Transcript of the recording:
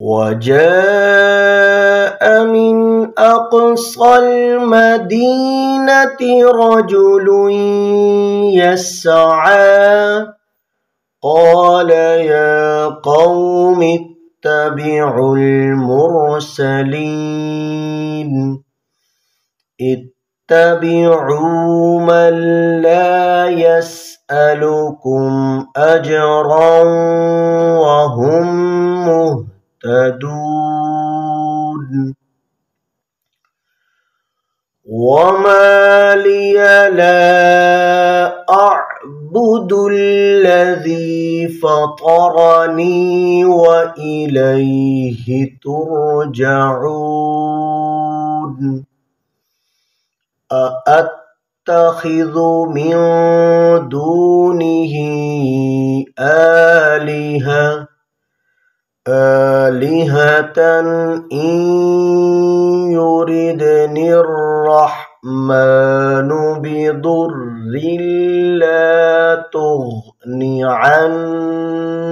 وجاء من أقصى المدينة رجل يسعى قال يا قوم اتبعوا المرسلين اتبعوا من لا يسألكم أجرا وهم مهتدون وما لي لا أعبد الذي فطرني وإليه ترجعون أأتخذ من دونه آلهة إن يردني الرحمن بضر لا تغن عني